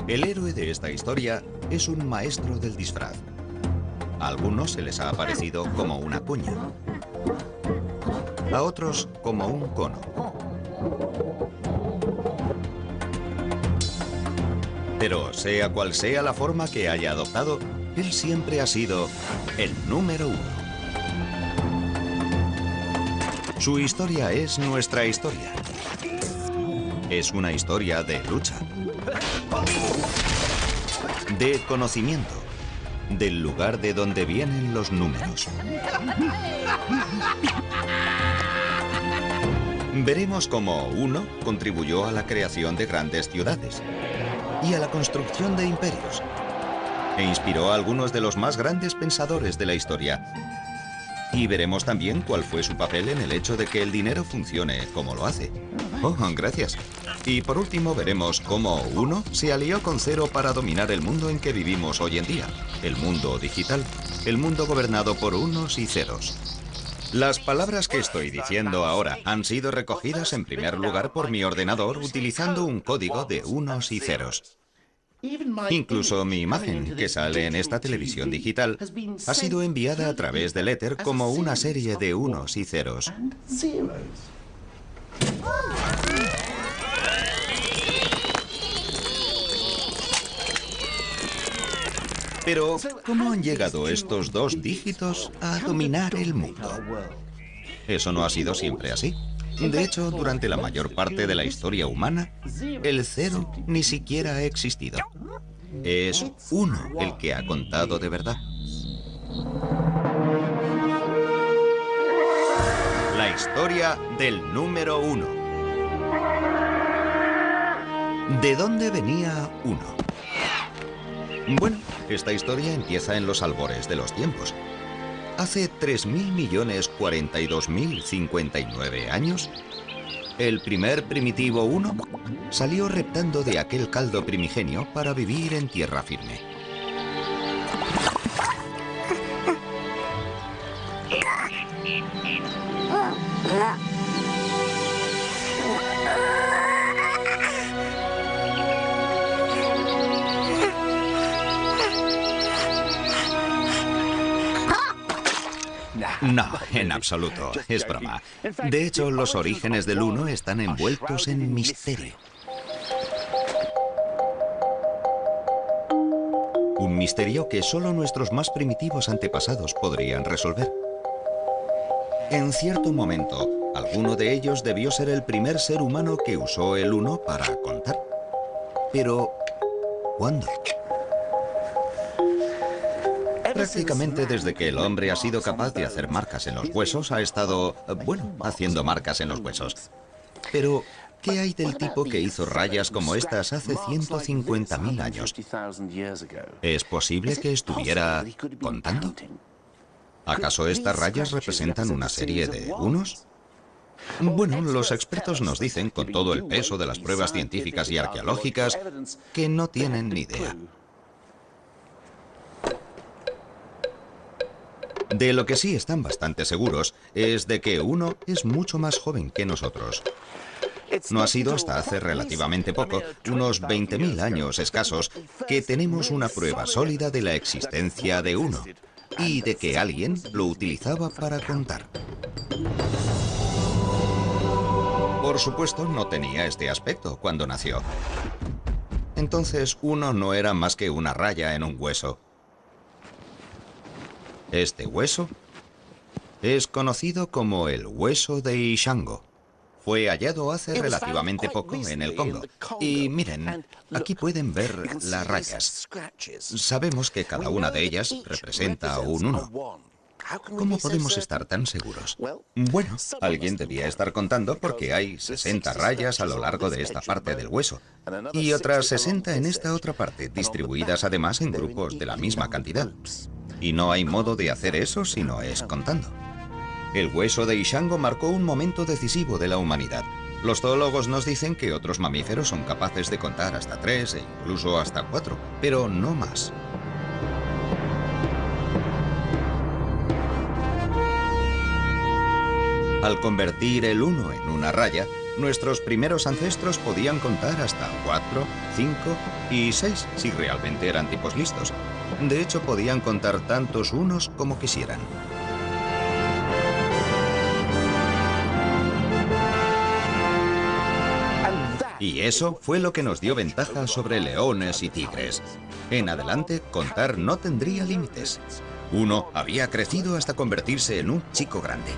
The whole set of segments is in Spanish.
El héroe de esta historia es un maestro del disfraz. A algunos se les ha aparecido como una cuña, a otros como un cono. Pero sea cual sea la forma que haya adoptado, él siempre ha sido el número uno. Su historia es nuestra historia. Es una historia de lucha, de conocimiento, del lugar de donde vienen los números. Veremos cómo uno contribuyó a la creación de grandes ciudades y a la construcción de imperios, e inspiró a algunos de los más grandes pensadores de la historia. Y veremos también cuál fue su papel en el hecho de que el dinero funcione como lo hace. Oh, gracias. Y por último veremos cómo uno se alió con cero para dominar el mundo en que vivimos hoy en día, el mundo digital, el mundo gobernado por unos y ceros. Las palabras que estoy diciendo ahora han sido recogidas en primer lugar por mi ordenador utilizando un código de unos y ceros. Incluso mi imagen, que sale en esta televisión digital, ha sido enviada a través del éter como una serie de unos y ceros. Pero, ¿cómo han llegado estos dos dígitos a dominar el mundo? Eso no ha sido siempre así. De hecho, durante la mayor parte de la historia humana, el cero ni siquiera ha existido. Es uno el que ha contado de verdad. La historia del número uno. ¿De dónde venía uno? Bueno, esta historia empieza en los albores de los tiempos. Hace 3.042.059 años, el primer primitivo uno salió reptando de aquel caldo primigenio para vivir en tierra firme. No, en absoluto, es broma. De hecho, los orígenes del uno están envueltos en misterio. Un misterio que solo nuestros más primitivos antepasados podrían resolver. En cierto momento, alguno de ellos debió ser el primer ser humano que usó el uno para contar. Pero, ¿cuándo? Prácticamente desde que el hombre ha sido capaz de hacer marcas en los huesos, ha estado, bueno, haciendo marcas en los huesos. Pero, ¿qué hay del tipo que hizo rayas como estas hace 150.000 años? ¿Es posible que estuviera contando? ¿Acaso estas rayas representan una serie de unos? Bueno, los expertos nos dicen, con todo el peso de las pruebas científicas y arqueológicas, que no tienen ni idea. De lo que sí están bastante seguros es de que uno es mucho más joven que nosotros. No ha sido hasta hace relativamente poco, unos 20.000 años escasos, que tenemos una prueba sólida de la existencia de uno y de que alguien lo utilizaba para contar. Por supuesto, no tenía este aspecto cuando nació. Entonces, uno no era más que una raya en un hueso. Este hueso es conocido como el hueso de Ishango. Fue hallado hace relativamente poco en el Congo. Y miren, aquí pueden ver las rayas. Sabemos que cada una de ellas representa un uno. ¿Cómo podemos estar tan seguros? Bueno, alguien debía estar contando porque hay 60 rayas a lo largo de esta parte del hueso y otras 60 en esta otra parte, distribuidas además en grupos de la misma cantidad. Y no hay modo de hacer eso si no es contando. El hueso de Ishango marcó un momento decisivo de la humanidad. Los zoólogos nos dicen que otros mamíferos son capaces de contar hasta 3 e incluso hasta 4, pero no más. Al convertir el 1 en una raya, Nuestros primeros ancestros podían contar hasta 4, 5 y 6 si realmente eran tipos listos. De hecho, podían contar tantos unos como quisieran. Y eso fue lo que nos dio ventaja sobre leones y tigres. En adelante, contar no tendría límites. Uno había crecido hasta convertirse en un chico grande.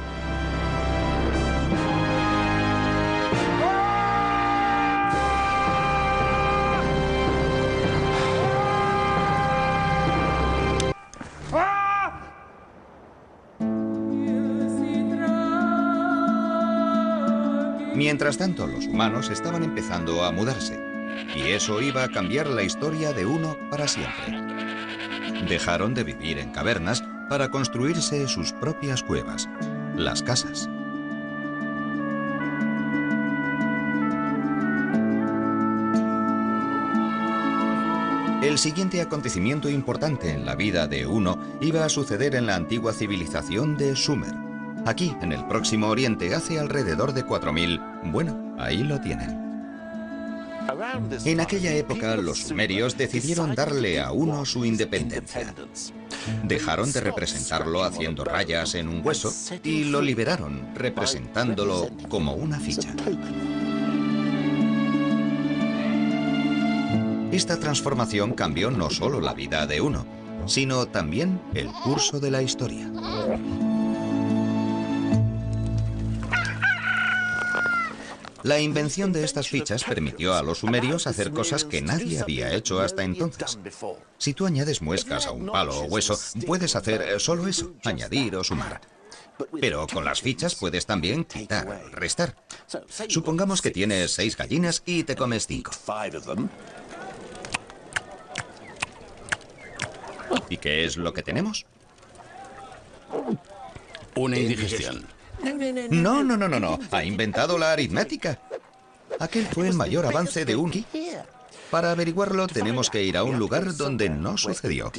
Mientras tanto, los humanos estaban empezando a mudarse, y eso iba a cambiar la historia de uno para siempre. Dejaron de vivir en cavernas para construirse sus propias cuevas, las casas. El siguiente acontecimiento importante en la vida de Uno iba a suceder en la antigua civilización de Sumer. Aquí, en el Próximo Oriente, hace alrededor de 4000. Bueno, ahí lo tienen. En aquella época, los sumerios decidieron darle a Uno su independencia. Dejaron de representarlo haciendo rayas en un hueso y lo liberaron, representándolo como una ficha. Esta transformación cambió no solo la vida de Uno, sino también el curso de la historia. La invención de estas fichas permitió a los sumerios hacer cosas que nadie había hecho hasta entonces. Si tú añades muescas a un palo o hueso, puedes hacer solo eso, añadir o sumar. Pero con las fichas puedes también quitar, restar. Supongamos que tienes 6 gallinas y te comes 5. ¿Y qué es lo que tenemos? Una indigestión. No. Ha inventado la aritmética. Aquel fue el mayor avance de Uno. Para averiguarlo, tenemos que ir a un lugar donde no sucedió.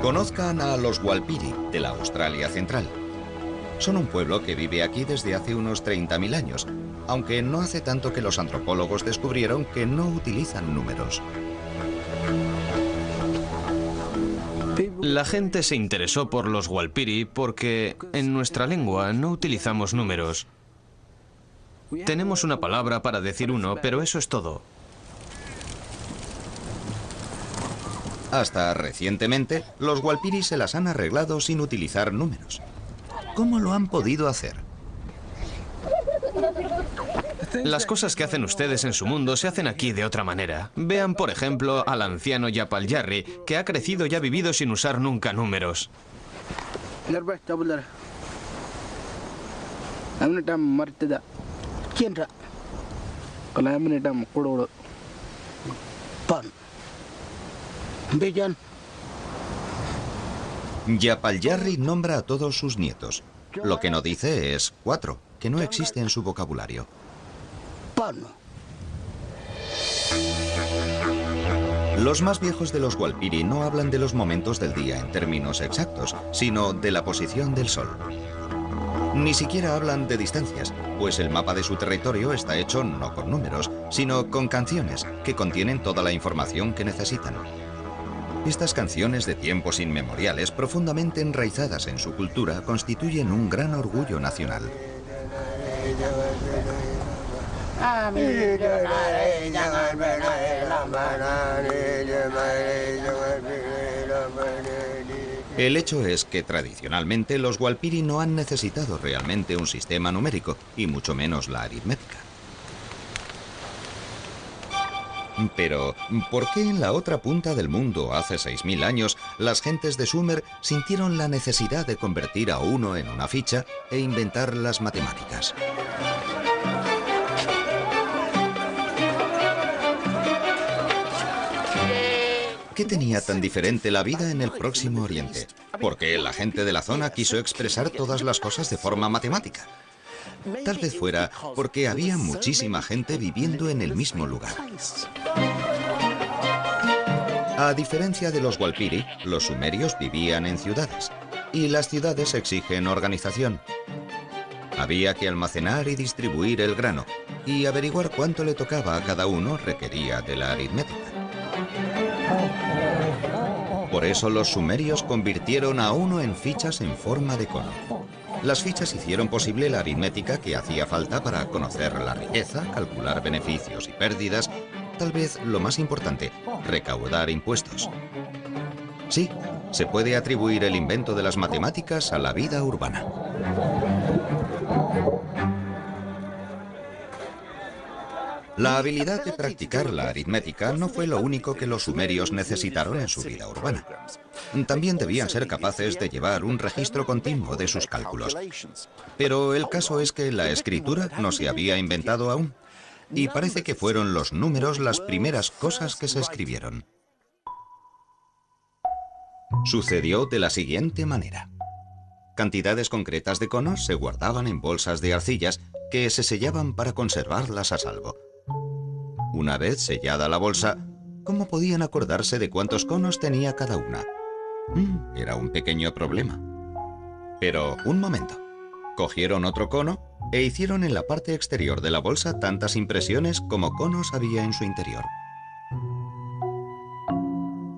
Conozcan a los Walpiri, de la Australia Central. Son un pueblo que vive aquí desde hace unos 30.000 años, aunque no hace tanto que los antropólogos descubrieron que no utilizan números. La gente se interesó por los Walpiri porque en nuestra lengua no utilizamos números. Tenemos una palabra para decir uno, pero eso es todo. Hasta recientemente, los Walpiri se las han arreglado sin utilizar números. ¿Cómo lo han podido hacer? Las cosas que hacen ustedes en su mundo se hacen aquí de otra manera. Vean, por ejemplo, al anciano Yapal Jarri, que ha crecido y ha vivido sin usar nunca números. Yapal Jarri nombra a todos sus nietos. Lo que no dice es 4, que no existe en su vocabulario. Los más viejos de los Walpiri no hablan de los momentos del día en términos exactos, sino de la posición del sol. Ni siquiera hablan de distancias, pues el mapa de su territorio está hecho no con números, sino con canciones que contienen toda la información que necesitan. Estas canciones de tiempos inmemoriales, profundamente enraizadas en su cultura, constituyen un gran orgullo nacional. El hecho es que tradicionalmente los Walpiri no han necesitado realmente un sistema numérico, y mucho menos la aritmética. Pero, ¿por qué en la otra punta del mundo, hace 6000 años, las gentes de Sumer sintieron la necesidad de convertir a uno en una ficha e inventar las matemáticas? ¿Qué tenía tan diferente la vida en el Próximo Oriente? ¿Por qué la gente de la zona quiso expresar todas las cosas de forma matemática? Tal vez fuera porque había muchísima gente viviendo en el mismo lugar. A diferencia de los Walpiri, los sumerios vivían en ciudades, y las ciudades exigen organización. Había que almacenar y distribuir el grano, y averiguar cuánto le tocaba a cada uno requería de la aritmética. Por eso los sumerios convirtieron a uno en fichas en forma de cono. Las fichas hicieron posible la aritmética que hacía falta para conocer la riqueza, calcular beneficios y pérdidas, tal vez lo más importante, recaudar impuestos. Sí, se puede atribuir el invento de las matemáticas a la vida urbana. La habilidad de practicar la aritmética no fue lo único que los sumerios necesitaron en su vida urbana. También debían ser capaces de llevar un registro continuo de sus cálculos. Pero el caso es que la escritura no se había inventado aún, y parece que fueron los números las primeras cosas que se escribieron. Sucedió de la siguiente manera. Cantidades concretas de conos se guardaban en bolsas de arcillas que se sellaban para conservarlas a salvo. Una vez sellada la bolsa, ¿cómo podían acordarse de cuántos conos tenía cada una? Era un pequeño problema. Pero, un momento. Cogieron otro cono e hicieron en la parte exterior de la bolsa tantas impresiones como conos había en su interior.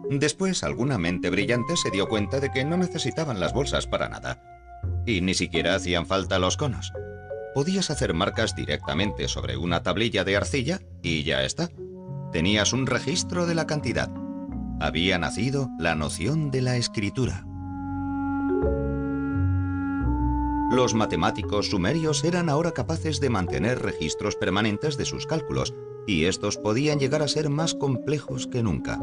Después, alguna mente brillante se dio cuenta de que no necesitaban las bolsas para nada. Y ni siquiera hacían falta los conos. Podías hacer marcas directamente sobre una tablilla de arcilla y ya está. Tenías un registro de la cantidad. Había nacido la noción de la escritura. Los matemáticos sumerios eran ahora capaces de mantener registros permanentes de sus cálculos, y estos podían llegar a ser más complejos que nunca.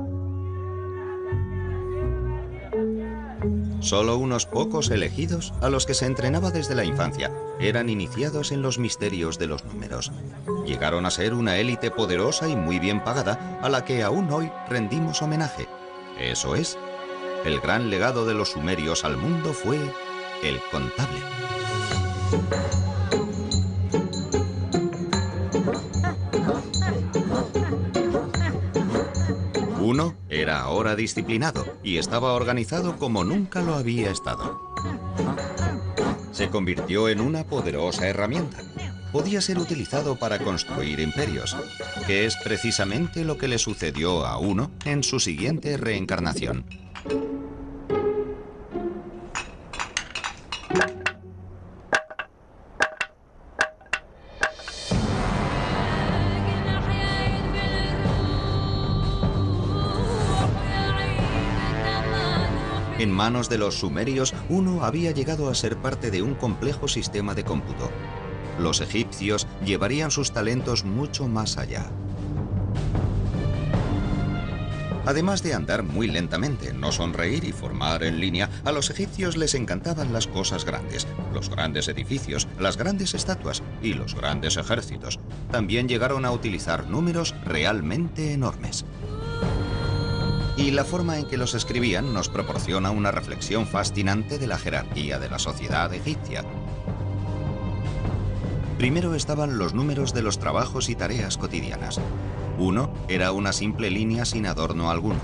Solo unos pocos elegidos, a los que se entrenaba desde la infancia, eran iniciados en los misterios de los números. Llegaron a ser una élite poderosa y muy bien pagada, a la que aún hoy rendimos homenaje. Eso es, el gran legado de los sumerios al mundo fue el contable. Uno era ahora disciplinado y estaba organizado como nunca lo había estado. Se convirtió en una poderosa herramienta. Podía ser utilizado para construir imperios, que es precisamente lo que le sucedió a Uno en su siguiente reencarnación. En manos de los sumerios, Uno había llegado a ser parte de un complejo sistema de cómputo. Los egipcios llevarían sus talentos mucho más allá. Además de andar muy lentamente, no sonreír y formar en línea, a los egipcios les encantaban las cosas grandes, los grandes edificios, las grandes estatuas y los grandes ejércitos. También llegaron a utilizar números realmente enormes. Y la forma en que los escribían nos proporciona una reflexión fascinante de la jerarquía de la sociedad egipcia. Primero estaban los números de los trabajos y tareas cotidianas. 1 era una simple línea sin adorno alguno.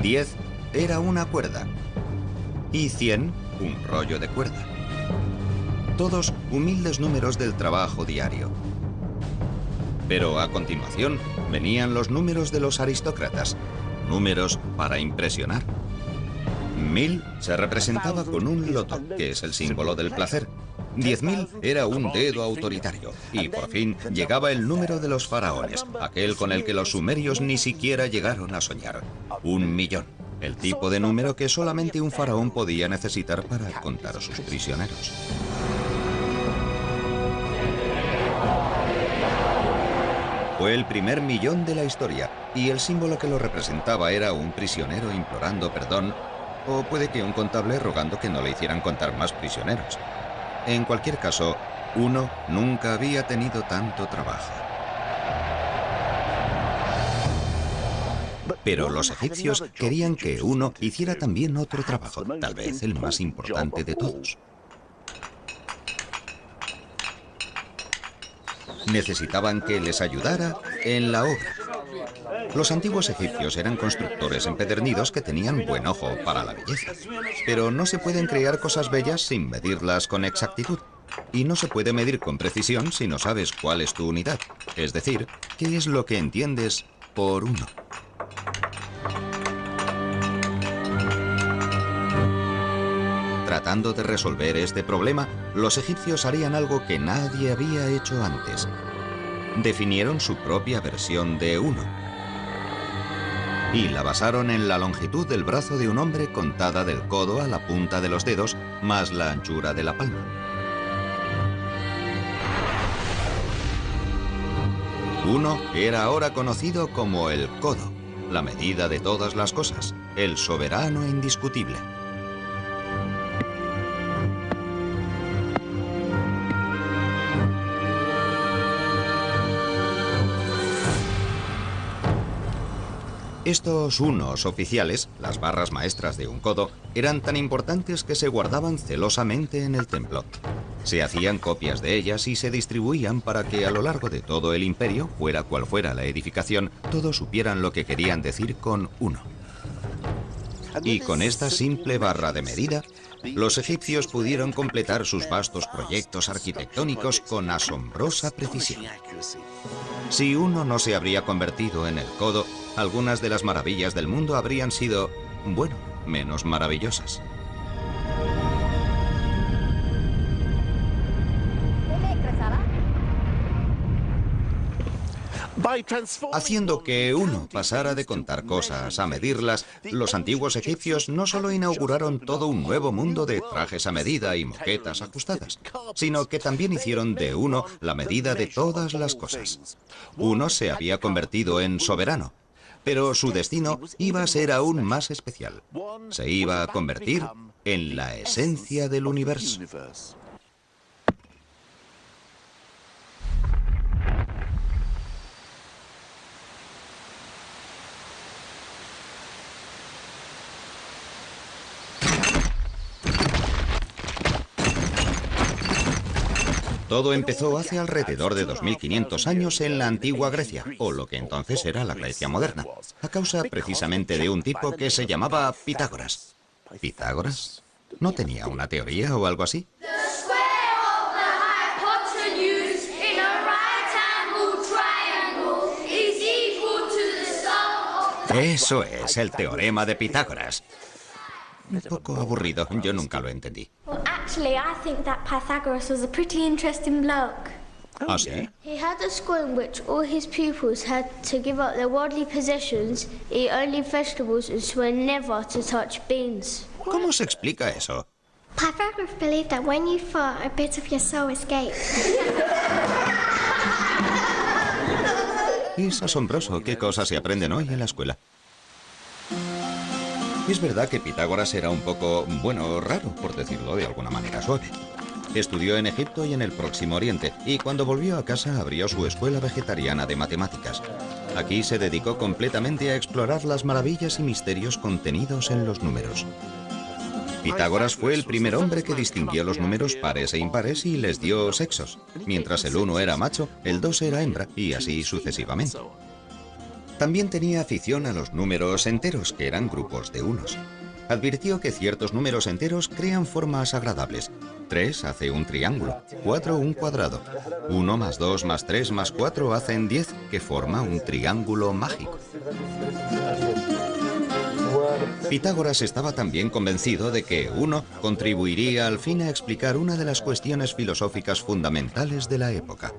10 era una cuerda. Y 100 un rollo de cuerda. Todos humildes números del trabajo diario. Pero a continuación venían los números de los aristócratas, números para impresionar. 1000 se representaba con un loto, que es el símbolo del placer. 10.000 era un dedo autoritario. Y por fin llegaba el número de los faraones, aquel con el que los sumerios ni siquiera llegaron a soñar. 1.000.000, el tipo de número que solamente un faraón podía necesitar para contar a sus prisioneros. Fue el primer millón de la historia, y el símbolo que lo representaba era un prisionero implorando perdón, o puede que un contable rogando que no le hicieran contar más prisioneros. En cualquier caso, Uno nunca había tenido tanto trabajo. Pero los egipcios querían que Uno hiciera también otro trabajo, tal vez el más importante de todos. Necesitaban que les ayudara en la obra. Los antiguos egipcios eran constructores empedernidos que tenían buen ojo para la belleza. Pero no se pueden crear cosas bellas sin medirlas con exactitud. Y no se puede medir con precisión si no sabes cuál es tu unidad. Es decir, qué es lo que entiendes por uno. Tratando de resolver este problema, los egipcios harían algo que nadie había hecho antes. Definieron su propia versión de uno. Y la basaron en la longitud del brazo de un hombre contada del codo a la punta de los dedos, más la anchura de la palma. Uno era ahora conocido como el codo, la medida de todas las cosas, el soberano indiscutible. Estos unos oficiales, las barras maestras de un codo, eran tan importantes que se guardaban celosamente en el templo. Se hacían copias de ellas y se distribuían para que a lo largo de todo el imperio, fuera cual fuera la edificación, todos supieran lo que querían decir con uno. Y con esta simple barra de medida, los egipcios pudieron completar sus vastos proyectos arquitectónicos con asombrosa precisión. Si uno no se habría convertido en el codo, algunas de las maravillas del mundo habrían sido, bueno, menos maravillosas. Haciendo que uno pasara de contar cosas a medirlas, los antiguos egipcios no solo inauguraron todo un nuevo mundo de trajes a medida y moquetas ajustadas, sino que también hicieron de uno la medida de todas las cosas. Uno se había convertido en soberano, pero su destino iba a ser aún más especial. Se iba a convertir en la esencia del universo. Todo empezó hace alrededor de 2500 años en la antigua Grecia, o lo que entonces era la Grecia moderna, a causa precisamente de un tipo que se llamaba Pitágoras. ¿Pitágoras? ¿No tenía una teoría o algo así? Eso es el teorema de Pitágoras. Un poco aburrido, yo nunca lo entendí. Actually, I think that Pythagoras was a pretty interesting bloke. ¿Ah, sí? He had a school in which all his pupils had to give up their worldly possessions, eat only vegetables, and swear never to touch beans. ¿Cómo se explica eso? Pythagoras believed that when you fart, a bit of your soul escapes. Es asombroso qué cosas se aprenden hoy en la escuela. Es verdad que Pitágoras era un poco, bueno, raro, por decirlo de alguna manera suave. Estudió en Egipto y en el Próximo Oriente, y cuando volvió a casa abrió su escuela vegetariana de matemáticas. Aquí se dedicó completamente a explorar las maravillas y misterios contenidos en los números. Pitágoras fue el primer hombre que distinguió los números pares e impares y les dio sexos. Mientras el 1 era macho, el 2 era hembra, y así sucesivamente. También tenía afición a los números enteros, que eran grupos de unos. Advirtió que ciertos números enteros crean formas agradables. 3 hace un triángulo, 4 un cuadrado. 1 más 2 más 3 más 4 hacen 10, que forma un triángulo mágico. Pitágoras estaba también convencido de que 1 contribuiría al fin a explicar una de las cuestiones filosóficas fundamentales de la época.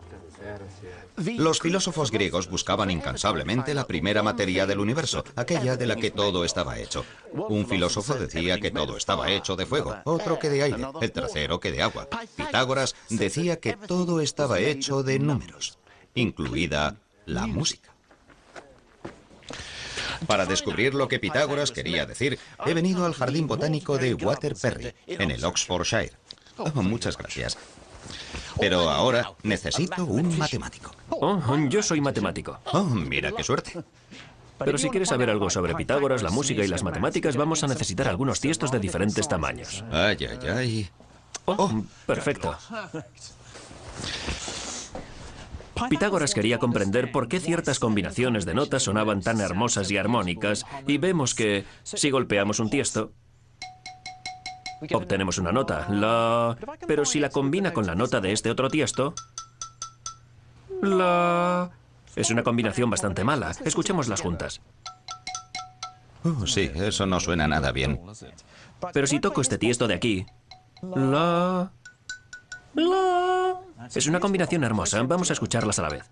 Los filósofos griegos buscaban incansablemente la primera materia del universo, aquella de la que todo estaba hecho. Un filósofo decía que todo estaba hecho de fuego, otro que de aire, el tercero que de agua. Pitágoras decía que todo estaba hecho de números, incluida la música. Para descubrir lo que Pitágoras quería decir, he venido al Jardín Botánico de Waterperry, en el Oxfordshire. Oh, muchas gracias. Pero ahora necesito un matemático. Oh, yo soy matemático. Oh, mira qué suerte. Pero si quieres saber algo sobre Pitágoras, la música y las matemáticas, vamos a necesitar algunos tiestos de diferentes tamaños. Ay, ay, ay. Oh, perfecto. Pitágoras quería comprender por qué ciertas combinaciones de notas sonaban tan hermosas y armónicas, y vemos que si golpeamos un tiesto, obtenemos una nota, la... Pero si la combina con la nota de este otro tiesto, la... Es una combinación bastante mala. Escuchémoslas juntas. Sí, eso no suena nada bien. Pero si toco este tiesto de aquí, la... Es una combinación hermosa. Vamos a escucharlas a la vez.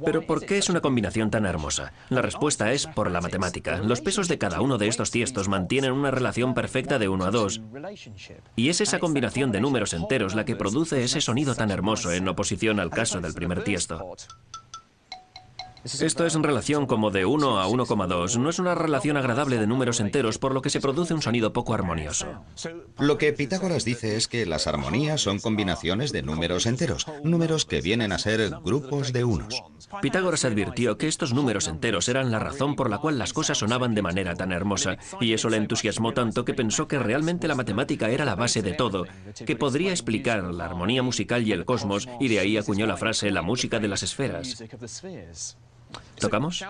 ¿Pero por qué es una combinación tan hermosa? La respuesta es por la matemática. Los pesos de cada uno de estos tiestos mantienen una relación perfecta de 1 a 2. Y es esa combinación de números enteros la que produce ese sonido tan hermoso en oposición al caso del primer tiesto. Esto es en relación como de 1 a 1,2. No es una relación agradable de números enteros, por lo que se produce un sonido poco armonioso. Lo que Pitágoras dice es que las armonías son combinaciones de números enteros, números que vienen a ser grupos de unos. Pitágoras advirtió que estos números enteros eran la razón por la cual las cosas sonaban de manera tan hermosa, y eso le entusiasmó tanto que pensó que realmente la matemática era la base de todo, que podría explicar la armonía musical y el cosmos, y de ahí acuñó la frase la música de las esferas. ¿Tocamos?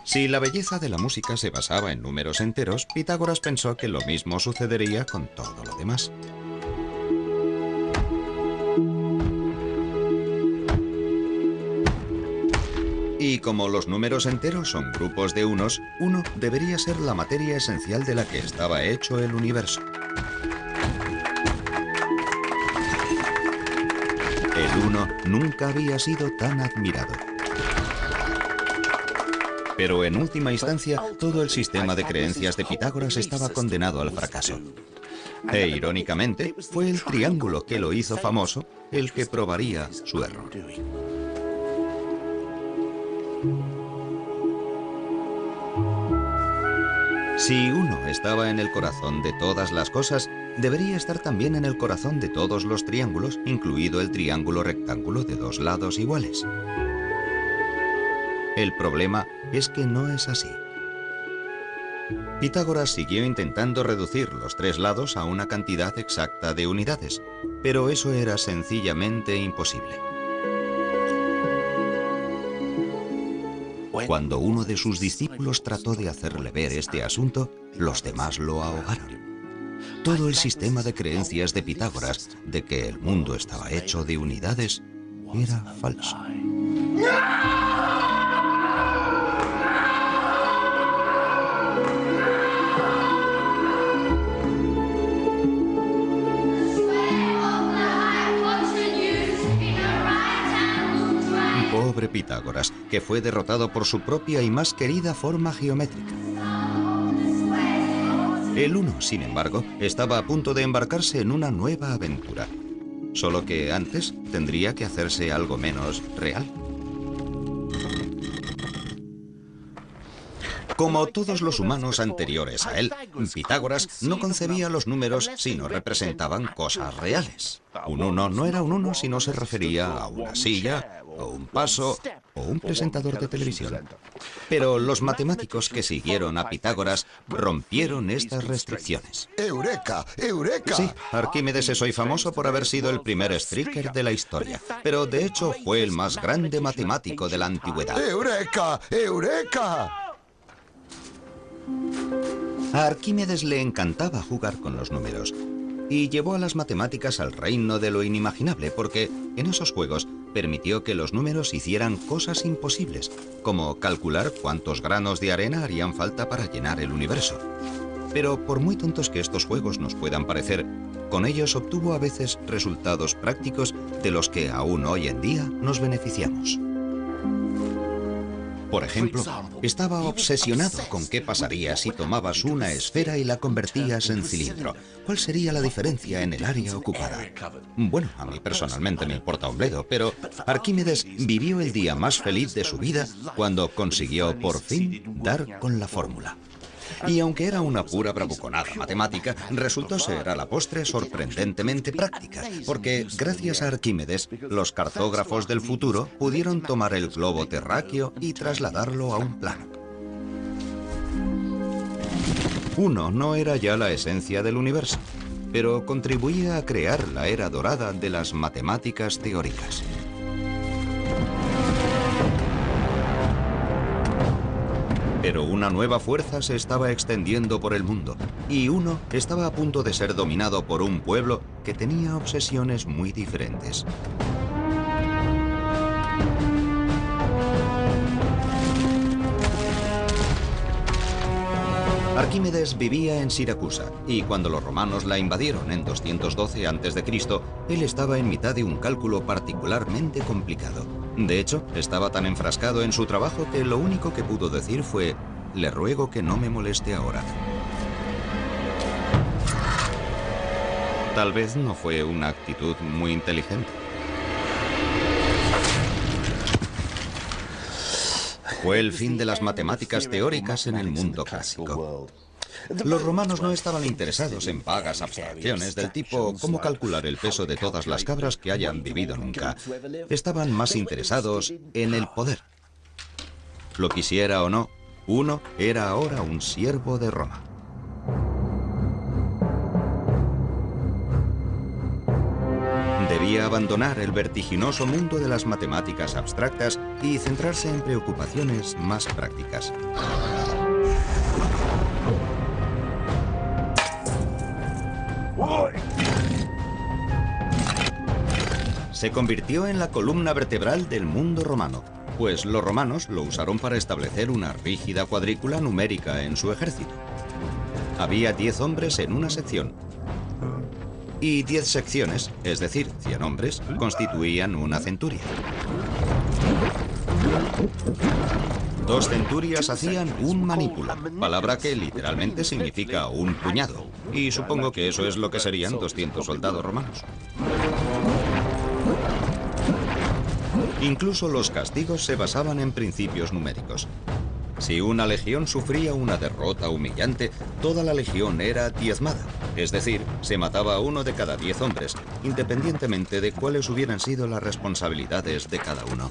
Si la belleza de la música se basaba en números enteros, Pitágoras pensó que lo mismo sucedería con todo lo demás. Y como los números enteros son grupos de unos, uno debería ser la materia esencial de la que estaba hecho el universo. El uno nunca había sido tan admirado. Pero en última instancia, todo el sistema de creencias de Pitágoras estaba condenado al fracaso. E irónicamente, fue el triángulo que lo hizo famoso el que probaría su error. Si uno estaba en el corazón de todas las cosas, debería estar también en el corazón de todos los triángulos, incluido el triángulo rectángulo de 2 lados iguales. El problema es que no es así. Pitágoras siguió intentando reducir los 3 lados a una cantidad exacta de unidades, pero eso era sencillamente imposible. Cuando uno de sus discípulos trató de hacerle ver este asunto, los demás lo ahogaron. Todo el sistema de creencias de Pitágoras de que el mundo estaba hecho de unidades era falso. Pobre Pitágoras, que fue derrotado por su propia y más querida forma geométrica. El uno, sin embargo, estaba a punto de embarcarse en una nueva aventura. Solo que antes tendría que hacerse algo menos real. Como todos los humanos anteriores a él, Pitágoras no concebía los números si no representaban cosas reales. Un 1 no era un 1 si no se refería a una silla, o un paso, o un presentador de televisión. Pero los matemáticos que siguieron a Pitágoras rompieron estas restricciones. ¡Eureka! ¡Eureka! Sí, Arquímedes es hoy famoso por haber sido el primer striker de la historia, pero de hecho fue el más grande matemático de la antigüedad. ¡Eureka! ¡Eureka! A Arquímedes le encantaba jugar con los números y llevó a las matemáticas al reino de lo inimaginable porque en esos juegos permitió que los números hicieran cosas imposibles, como calcular cuántos granos de arena harían falta para llenar el universo. Pero por muy tontos que estos juegos nos puedan parecer, con ellos obtuvo a veces resultados prácticos de los que aún hoy en día nos beneficiamos. Por ejemplo, estaba obsesionado con qué pasaría si tomabas una esfera y la convertías en cilindro. ¿Cuál sería la diferencia en el área ocupada? Bueno, a mí personalmente me importa un bledo, pero Arquímedes vivió el día más feliz de su vida cuando consiguió por fin dar con la fórmula. Y aunque era una pura bravuconada matemática, resultó ser a la postre sorprendentemente práctica, porque gracias a Arquímedes, los cartógrafos del futuro pudieron tomar el globo terráqueo y trasladarlo a un plano. Uno no era ya la esencia del universo, pero contribuía a crear la era dorada de las matemáticas teóricas. Pero una nueva fuerza se estaba extendiendo por el mundo, y uno estaba a punto de ser dominado por un pueblo que tenía obsesiones muy diferentes. Arquímedes vivía en Siracusa, y cuando los romanos la invadieron en 212 a.C., él estaba en mitad de un cálculo particularmente complicado. De hecho, estaba tan enfrascado en su trabajo que lo único que pudo decir fue: «Le ruego que no me moleste ahora». Tal vez no fue una actitud muy inteligente. Fue el fin de las matemáticas teóricas en el mundo clásico. Los romanos no estaban interesados en vagas abstracciones del tipo cómo calcular el peso de todas las cabras que hayan vivido nunca. Estaban más interesados en el poder. Lo quisiera o no, uno era ahora un siervo de Roma. Debía abandonar el vertiginoso mundo de las matemáticas abstractas y centrarse en preocupaciones más prácticas. Se convirtió en la columna vertebral del mundo romano, pues los romanos lo usaron para establecer una rígida cuadrícula numérica en su ejército. Había 10 hombres en una sección, y 10 secciones, es decir, 100 hombres, constituían una centuria. 2 centurias hacían un manípulo, palabra que literalmente significa un puñado, y supongo que eso es lo que serían 200 soldados romanos. Incluso los castigos se basaban en principios numéricos. Si una legión sufría una derrota humillante, toda la legión era diezmada, es decir, se mataba a 1 de cada 10 hombres, independientemente de cuáles hubieran sido las responsabilidades de cada uno.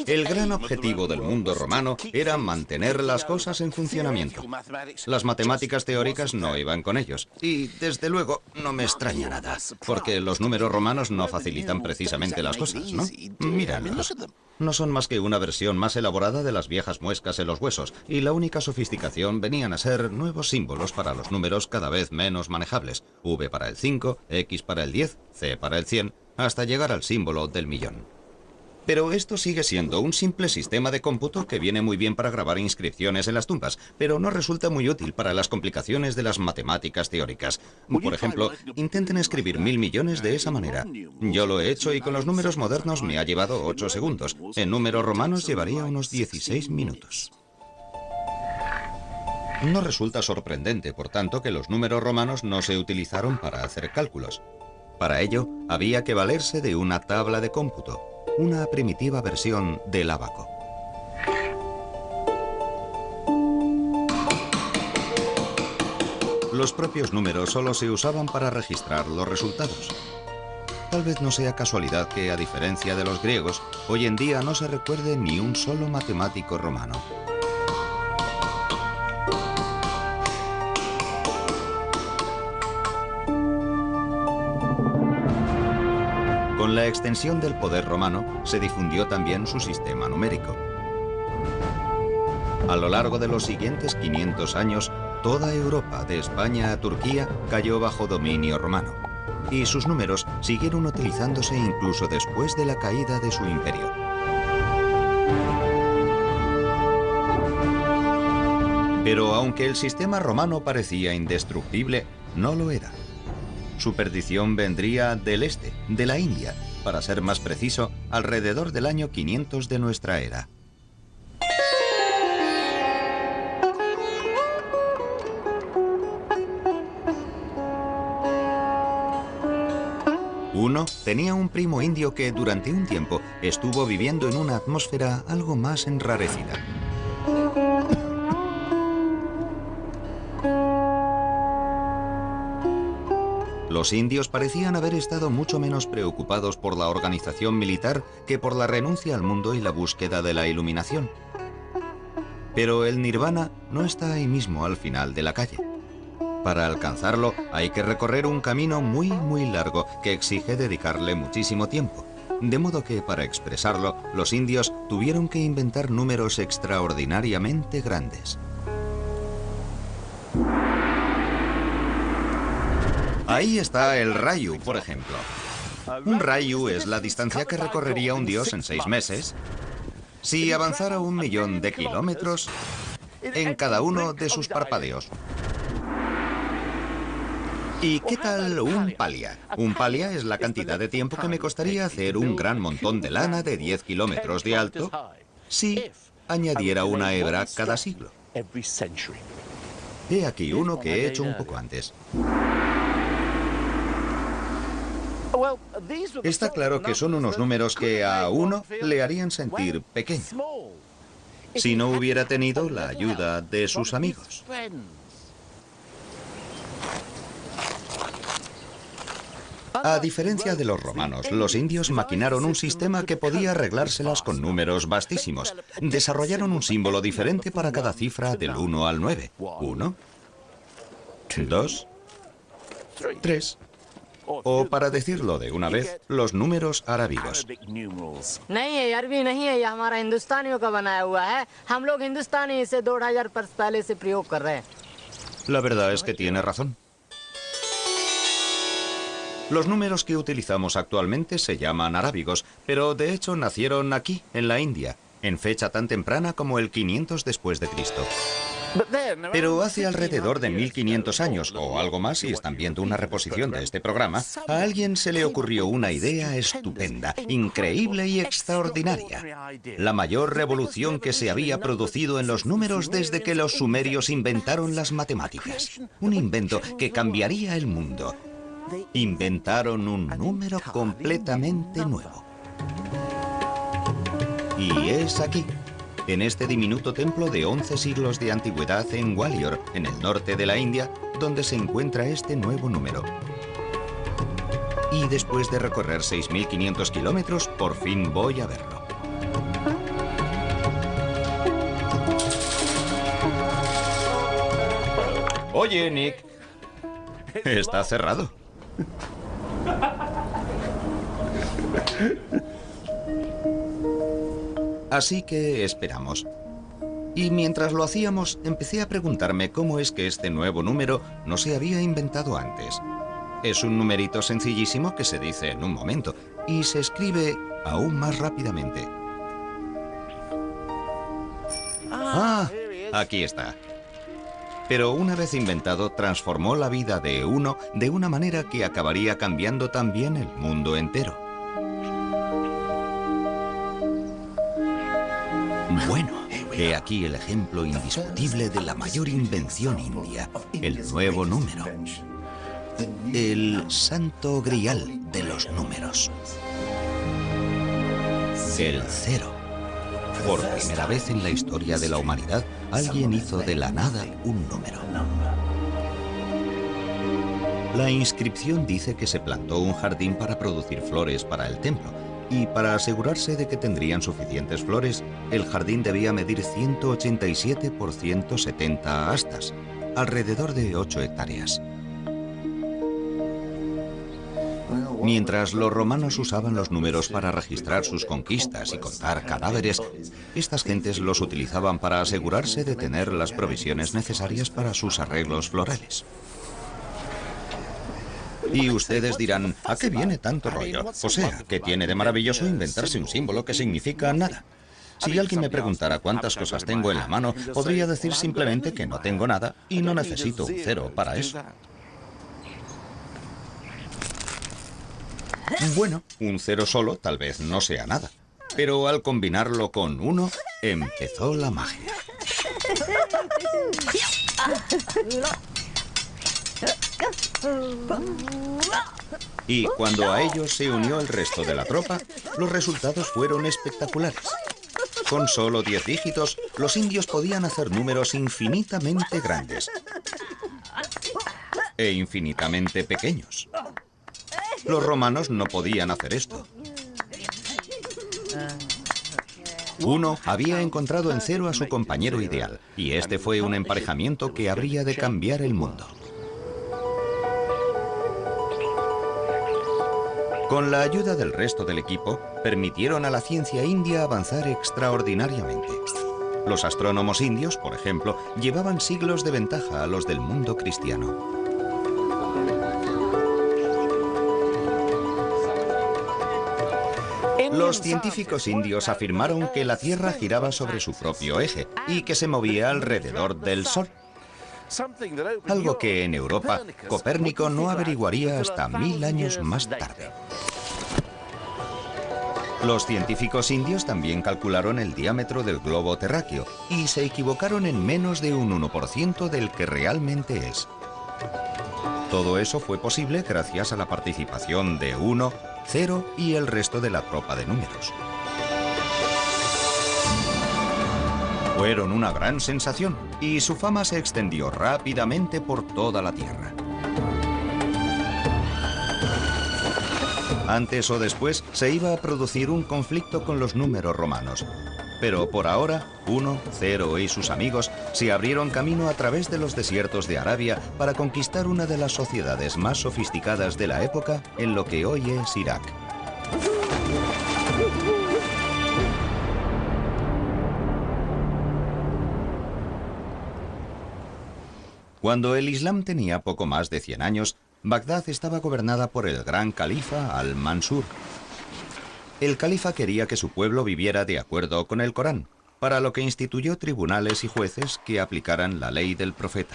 El gran objetivo del mundo romano era mantener las cosas en funcionamiento. Las matemáticas teóricas no iban con ellos. Y, desde luego, no me extraña nada, porque los números romanos no facilitan precisamente las cosas, ¿no? Míralos. No son más que una versión más elaborada de las viejas muescas en los huesos, y la única sofisticación venían a ser nuevos símbolos para los números cada vez menos manejables. V para el 5, X para el 10, C para el 100, hasta llegar al símbolo del millón. Pero esto sigue siendo un simple sistema de cómputo que viene muy bien para grabar inscripciones en las tumbas, pero no resulta muy útil para las complicaciones de las matemáticas teóricas. Por ejemplo, intenten escribir 1000 millones de esa manera. Yo lo he hecho y con los números modernos me ha llevado 8 segundos. En números romanos llevaría unos 16 minutos. No resulta sorprendente, por tanto, que los números romanos no se utilizaron para hacer cálculos. Para ello, había que valerse de una tabla de cómputo, una primitiva versión del ábaco. Los propios números solo se usaban para registrar los resultados. Tal vez no sea casualidad que, a diferencia de los griegos, hoy en día no se recuerde ni un solo matemático romano. Con la extensión del poder romano, se difundió también su sistema numérico. A lo largo de los siguientes 500 años, toda Europa, de España a Turquía, cayó bajo dominio romano, y sus números siguieron utilizándose incluso después de la caída de su imperio. Pero aunque el sistema romano parecía indestructible, no lo era. Su perdición vendría del este, de la India, para ser más preciso, alrededor del año 500 de nuestra era. Uno tenía un primo indio que durante un tiempo estuvo viviendo en una atmósfera algo más enrarecida. Los indios parecían haber estado mucho menos preocupados por la organización militar que por la renuncia al mundo y la búsqueda de la iluminación. Pero el nirvana no está ahí mismo al final de la calle. Para alcanzarlo hay que recorrer un camino muy largo que exige dedicarle muchísimo tiempo. De modo que para expresarlo, los indios tuvieron que inventar números extraordinariamente grandes. Ahí está el rayu, por ejemplo. Un rayu es la distancia que recorrería un dios en 6 meses si avanzara 1 millón de kilómetros en cada uno de sus parpadeos. ¿Y qué tal un palia? Un palia es la cantidad de tiempo que me costaría hacer un gran montón de lana de 10 kilómetros de alto si añadiera una hebra cada siglo. He aquí uno que he hecho un poco antes. Está claro que son unos números que a uno le harían sentir pequeño si no hubiera tenido la ayuda de sus amigos. A diferencia de los romanos, los indios maquinaron un sistema que podía arreglárselas con números vastísimos. Desarrollaron un símbolo diferente para cada cifra del 1 al 9. 1, 2, 3. O, para decirlo de una vez, los números arábigos. La verdad es que tiene razón. Los números que utilizamos actualmente se llaman arábigos, pero de hecho nacieron aquí, en la India, en fecha tan temprana como el 500 después de Cristo. Pero hace alrededor de 1500 años, o algo más si están viendo una reposición de este programa, a alguien se le ocurrió una idea estupenda, increíble y extraordinaria. La mayor revolución que se había producido en los números desde que los sumerios inventaron las matemáticas. Un invento que cambiaría el mundo. Inventaron un número completamente nuevo. Y es aquí, en este diminuto templo de 11 siglos de antigüedad en Gwalior, en el norte de la India, donde se encuentra este nuevo número. Y después de recorrer 6.500 kilómetros, por fin voy a verlo. Oye, Nick. Está cerrado. Así que esperamos. Y mientras lo hacíamos, empecé a preguntarme cómo es que este nuevo número no se había inventado antes. Es un numerito sencillísimo que se dice en un momento y se escribe aún más rápidamente. Ah, aquí está. Pero una vez inventado, transformó la vida de uno de una manera que acabaría cambiando también el mundo entero. Bueno, he aquí el ejemplo indiscutible de la mayor invención india, el nuevo número. El santo grial de los números. El 0. Por primera vez en la historia de la humanidad, alguien hizo de la nada un número. La inscripción dice que se plantó un jardín para producir flores para el templo, y para asegurarse de que tendrían suficientes flores, el jardín debía medir 187 por 170 astas, alrededor de 8 hectáreas. Mientras los romanos usaban los números para registrar sus conquistas y contar cadáveres, estas gentes los utilizaban para asegurarse de tener las provisiones necesarias para sus arreglos florales. Y ustedes dirán, ¿a qué viene tanto rollo? O sea, ¿qué tiene de maravilloso inventarse un símbolo que significa nada? Si alguien me preguntara cuántas cosas tengo en la mano, podría decir simplemente que no tengo nada y no necesito un 0 para eso. Bueno, un 0 solo tal vez no sea nada, pero al combinarlo con 1, empezó la magia. Y cuando a ellos se unió el resto de la tropa, los resultados fueron espectaculares. Con solo 10 dígitos, los indios podían hacer números infinitamente grandes e infinitamente pequeños. Los romanos no podían hacer esto. Uno había encontrado en Cero a su compañero ideal, y este fue un emparejamiento que habría de cambiar el mundo. Con la ayuda del resto del equipo, permitieron a la ciencia india avanzar extraordinariamente. Los astrónomos indios, por ejemplo, llevaban siglos de ventaja a los del mundo cristiano. Los científicos indios afirmaron que la Tierra giraba sobre su propio eje y que se movía alrededor del Sol. Algo que en Europa Copérnico no averiguaría hasta 1000 años más tarde. Los científicos indios también calcularon el diámetro del globo terráqueo y se equivocaron en menos de un 1% del que realmente es. Todo eso fue posible gracias a la participación de 1, 0 y el resto de la tropa de números. Fueron una gran sensación y su fama se extendió rápidamente por toda la Tierra. Antes o después se iba a producir un conflicto con los números romanos. Pero por ahora, 1, 0 y sus amigos se abrieron camino a través de los desiertos de Arabia para conquistar una de las sociedades más sofisticadas de la época en lo que hoy es Irak. Cuando el Islam tenía poco más de 100 años, Bagdad estaba gobernada por el gran califa Al-Mansur. El califa quería que su pueblo viviera de acuerdo con el Corán, para lo que instituyó tribunales y jueces que aplicaran la ley del profeta.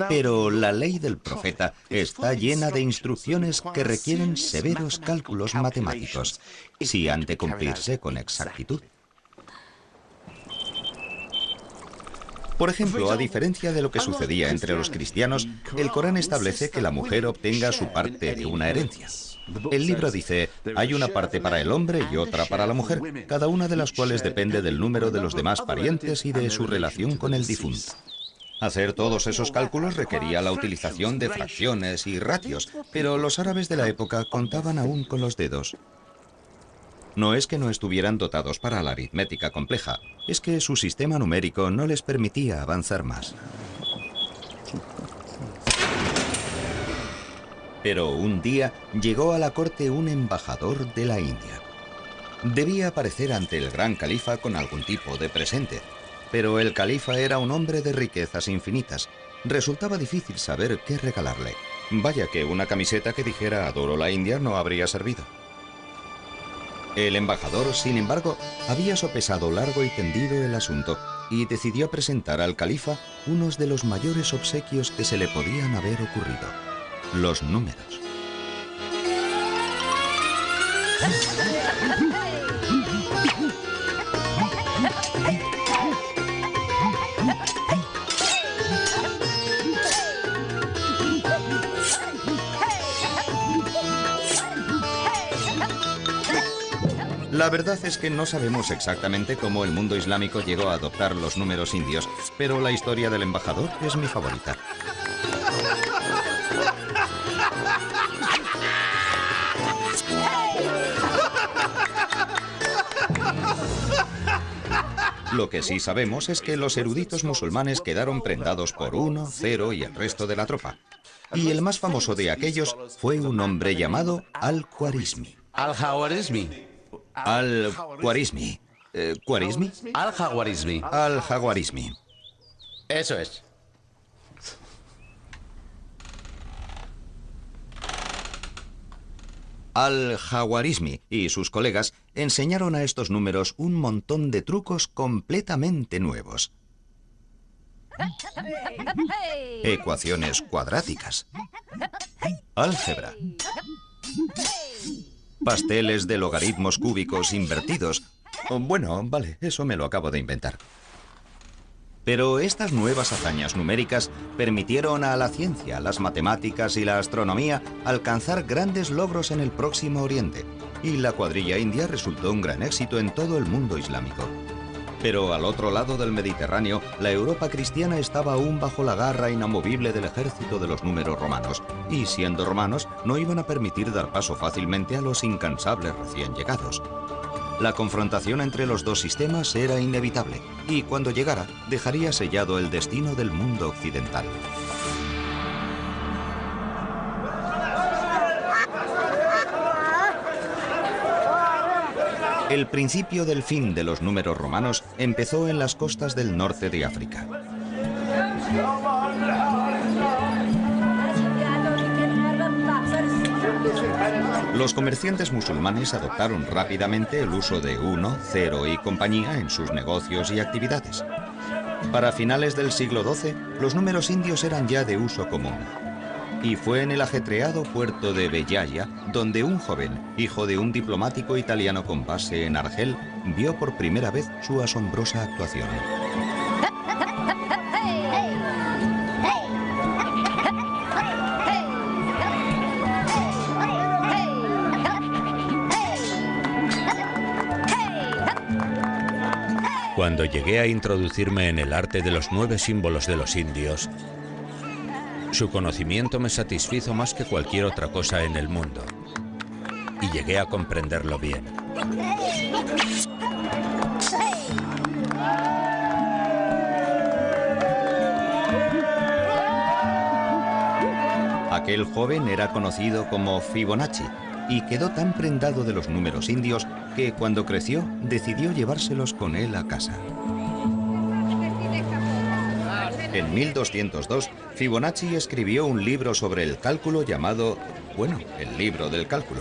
Pero la ley del profeta está llena de instrucciones que requieren severos cálculos matemáticos, si han de cumplirse con exactitud. Por ejemplo, a diferencia de lo que sucedía entre los cristianos, el Corán establece que la mujer obtenga su parte de una herencia. El libro dice, hay una parte para el hombre y otra para la mujer, cada una de las cuales depende del número de los demás parientes y de su relación con el difunto. Hacer todos esos cálculos requería la utilización de fracciones y ratios, pero los árabes de la época contaban aún con los dedos. No es que no estuvieran dotados para la aritmética compleja, es que su sistema numérico no les permitía avanzar más. Pero un día llegó a la corte un embajador de la India. Debía aparecer ante el gran califa con algún tipo de presente, pero el califa era un hombre de riquezas infinitas. Resultaba difícil saber qué regalarle. Vaya que una camiseta que dijera "Adoro la India" no habría servido. El embajador, sin embargo, había sopesado largo y tendido el asunto y decidió presentar al califa unos de los mayores obsequios que se le podían haber ocurrido: los números. La verdad es que no sabemos exactamente cómo el mundo islámico llegó a adoptar los números indios, pero la historia del embajador es mi favorita. Lo que sí sabemos es que los eruditos musulmanes quedaron prendados por 1, 0 y el resto de la tropa. Y el más famoso de aquellos fue un hombre llamado Al-Khwarizmi. Al-Khwarizmi. Al-Khwarizmi. ¿Khwarizmi? Al-Khwarizmi. Al-Khwarizmi. Eso es. Al-Khwarizmi y sus colegas enseñaron a estos números un montón de trucos completamente nuevos. Ecuaciones cuadráticas. Álgebra. Pasteles de logaritmos cúbicos invertidos. Bueno, vale, eso me lo acabo de inventar. Pero estas nuevas hazañas numéricas permitieron a la ciencia, las matemáticas y la astronomía alcanzar grandes logros en el Próximo Oriente, y la cuadrilla india resultó un gran éxito en todo el mundo islámico. Pero al otro lado del Mediterráneo, la Europa cristiana estaba aún bajo la garra inamovible del ejército de los números romanos, y siendo romanos, no iban a permitir dar paso fácilmente a los incansables recién llegados. La confrontación entre los dos sistemas era inevitable, y cuando llegara, dejaría sellado el destino del mundo occidental. El principio del fin de los números romanos empezó en las costas del norte de África. Los comerciantes musulmanes adoptaron rápidamente el uso de 1, 0 y compañía en sus negocios y actividades. Para finales del siglo XII, los números indios eran ya de uso común. Y fue en el ajetreado puerto de Bellaya donde un joven, hijo de un diplomático italiano con base en Argel, vio por primera vez su asombrosa actuación. Cuando llegué a introducirme en el arte de los 9 símbolos de los indios, su conocimiento me satisfizo más que cualquier otra cosa en el mundo, y llegué a comprenderlo bien. Aquel joven era conocido como Fibonacci y quedó tan prendado de los números indios que cuando creció decidió llevárselos con él a casa. En 1202, Fibonacci escribió un libro sobre el cálculo llamado, el libro del cálculo.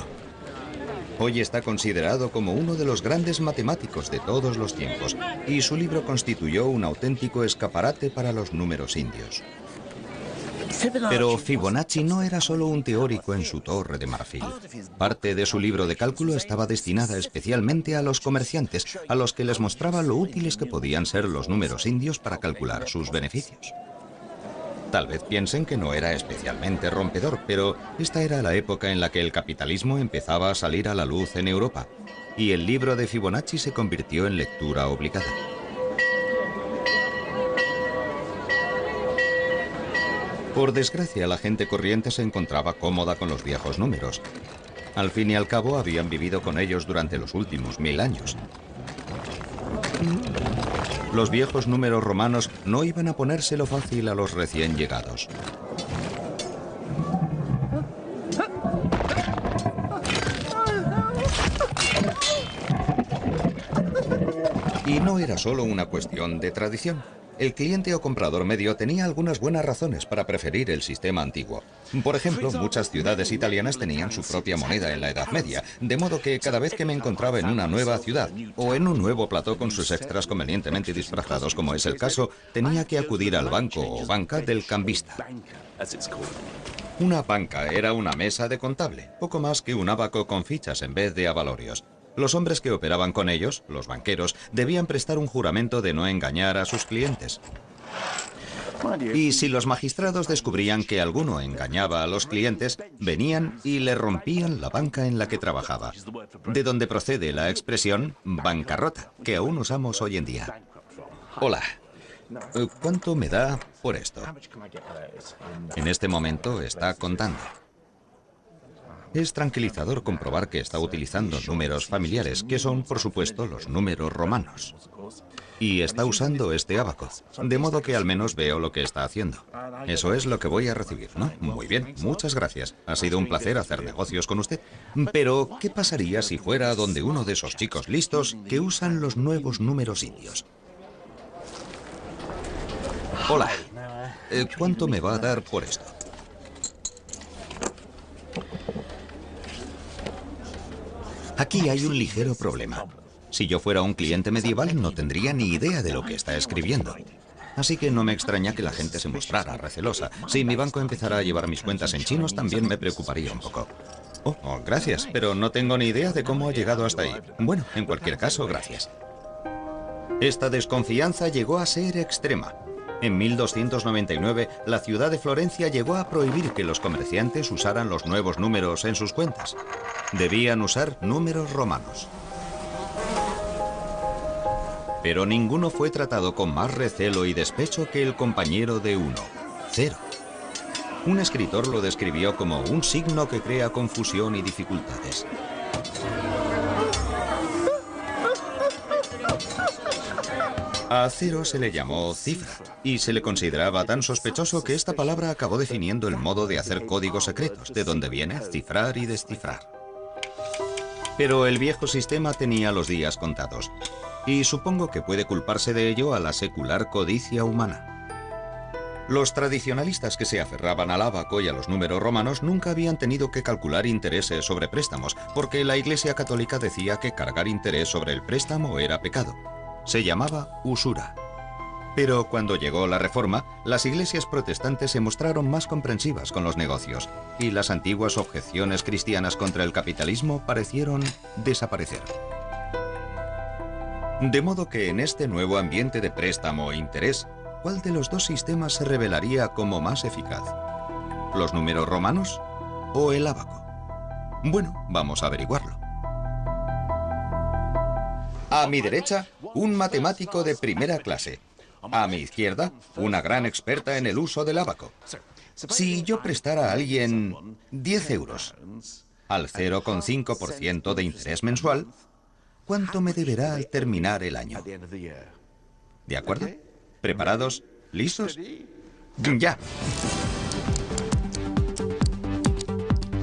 Hoy está considerado como uno de los grandes matemáticos de todos los tiempos, y su libro constituyó un auténtico escaparate para los números indios. Pero Fibonacci no era solo un teórico en su torre de marfil. Parte de su libro de cálculo estaba destinada especialmente a los comerciantes, a los que les mostraba lo útiles que podían ser los números indios para calcular sus beneficios. Tal vez piensen que no era especialmente rompedor, pero esta era la época en la que el capitalismo empezaba a salir a la luz en Europa, y el libro de Fibonacci se convirtió en lectura obligada. Por desgracia, la gente corriente se encontraba cómoda con los viejos números. Al fin y al cabo, habían vivido con ellos durante los últimos 1000 años. Los viejos números romanos no iban a ponérselo fácil a los recién llegados. Y no era solo una cuestión de tradición. El cliente o comprador medio tenía algunas buenas razones para preferir el sistema antiguo. Por ejemplo, muchas ciudades italianas tenían su propia moneda en la Edad Media, de modo que cada vez que me encontraba en una nueva ciudad o en un nuevo plató con sus extras convenientemente disfrazados, como es el caso, tenía que acudir al banco o banca del cambista. Una banca era una mesa de contable, poco más que un ábaco con fichas en vez de avalorios. Los hombres que operaban con ellos, los banqueros, debían prestar un juramento de no engañar a sus clientes. Y si los magistrados descubrían que alguno engañaba a los clientes, venían y le rompían la banca en la que trabajaba, de donde procede la expresión bancarrota, que aún usamos hoy en día. Hola, ¿cuánto me da por esto? En este momento está contando. Es tranquilizador comprobar que está utilizando números familiares, que son, por supuesto, los números romanos. Y está usando este ábaco, de modo que al menos veo lo que está haciendo. Eso es lo que voy a recibir, ¿no? Muy bien, muchas gracias. Ha sido un placer hacer negocios con usted. Pero, ¿qué pasaría si fuera donde uno de esos chicos listos que usan los nuevos números indios? Hola, ¿cuánto me va a dar por esto? Aquí hay un ligero problema. Si yo fuera un cliente medieval, no tendría ni idea de lo que está escribiendo. Así que no me extraña que la gente se mostrara recelosa. Si mi banco empezara a llevar mis cuentas en chinos, también me preocuparía un poco. Oh, gracias, pero no tengo ni idea de cómo ha llegado hasta ahí. Bueno, en cualquier caso, gracias. Esta desconfianza llegó a ser extrema. En 1299, la ciudad de Florencia llegó a prohibir que los comerciantes usaran los nuevos números en sus cuentas. Debían usar números romanos. Pero ninguno fue tratado con más recelo y despecho que el compañero de 1, 0. Un escritor lo describió como un signo que crea confusión y dificultades. A 0 se le llamó cifra, y se le consideraba tan sospechoso que esta palabra acabó definiendo el modo de hacer códigos secretos, de donde viene cifrar y descifrar. Pero el viejo sistema tenía los días contados, y supongo que puede culparse de ello a la secular codicia humana. Los tradicionalistas que se aferraban al ábaco y a los números romanos nunca habían tenido que calcular intereses sobre préstamos, porque la Iglesia Católica decía que cargar interés sobre el préstamo era pecado. Se llamaba usura. Pero cuando llegó la Reforma, las iglesias protestantes se mostraron más comprensivas con los negocios, y las antiguas objeciones cristianas contra el capitalismo parecieron desaparecer. De modo que en este nuevo ambiente de préstamo e interés, ¿cuál de los dos sistemas se revelaría como más eficaz? ¿Los números romanos o el ábaco? Bueno, vamos a averiguarlo. A mi derecha, un matemático de primera clase. A mi izquierda, una gran experta en el uso del ábaco. Si yo prestara a alguien 10 euros al 0,5% de interés mensual, ¿cuánto me deberá al terminar el año? ¿De acuerdo? ¿Preparados? ¿Listos? ¡Ya!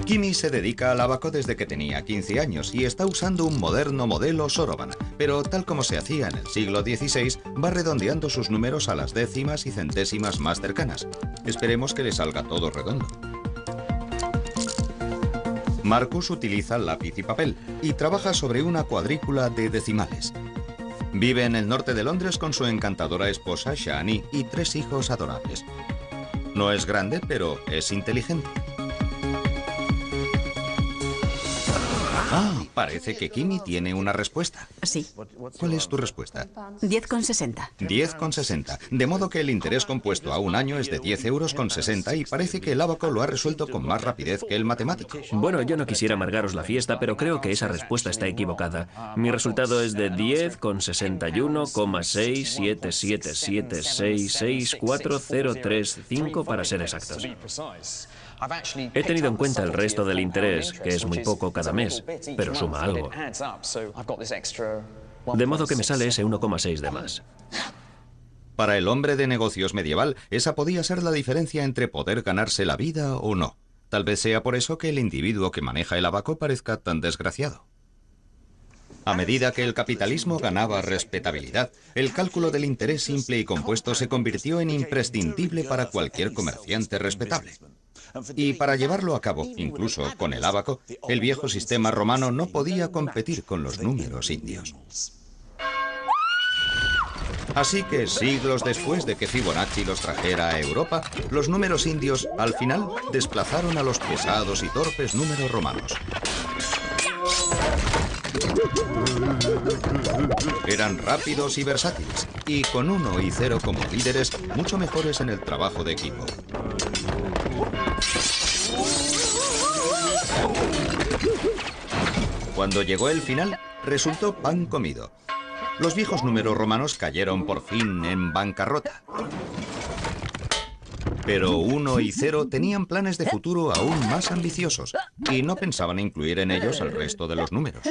Kimi se dedica al ábaco desde que tenía 15 años y está usando un moderno modelo Soroban, pero tal como se hacía en el siglo XVI, va redondeando sus números a las décimas y centésimas más cercanas. Esperemos que le salga todo redondo. Marcus utiliza lápiz y papel y trabaja sobre una cuadrícula de decimales. Vive en el norte de Londres con su encantadora esposa Shani y 3 hijos adorables. No es grande, pero es inteligente. Ah, parece que Kimi tiene una respuesta. Sí. ¿Cuál es tu respuesta? 10,60. 10,60. De modo que el interés compuesto a un año es de 10 euros con 60 y parece que el ábaco lo ha resuelto con más rapidez que el matemático. Bueno, yo no quisiera amargaros la fiesta, pero creo que esa respuesta está equivocada. Mi resultado es de 10,61,677766403 para ser exactos. He tenido en cuenta el resto del interés, que es muy poco cada mes, pero suma algo. De modo que me sale ese 1,6 de más. Para el hombre de negocios medieval, esa podía ser la diferencia entre poder ganarse la vida o no. Tal vez sea por eso que el individuo que maneja el ábaco parezca tan desgraciado. A medida que el capitalismo ganaba respetabilidad, el cálculo del interés simple y compuesto se convirtió en imprescindible para cualquier comerciante respetable. Y para llevarlo a cabo, incluso con el ábaco, el viejo sistema romano no podía competir con los números indios. Así que siglos después de que Fibonacci los trajera a Europa, los números indios, al final, desplazaron a los pesados y torpes números romanos. Eran rápidos y versátiles, y con 1 y 0 como líderes, mucho mejores en el trabajo de equipo. Cuando llegó el final, resultó pan comido. Los viejos números romanos cayeron por fin en bancarrota. Pero 1 y 0 tenían planes de futuro aún más ambiciosos y no pensaban incluir en ellos el resto de los números.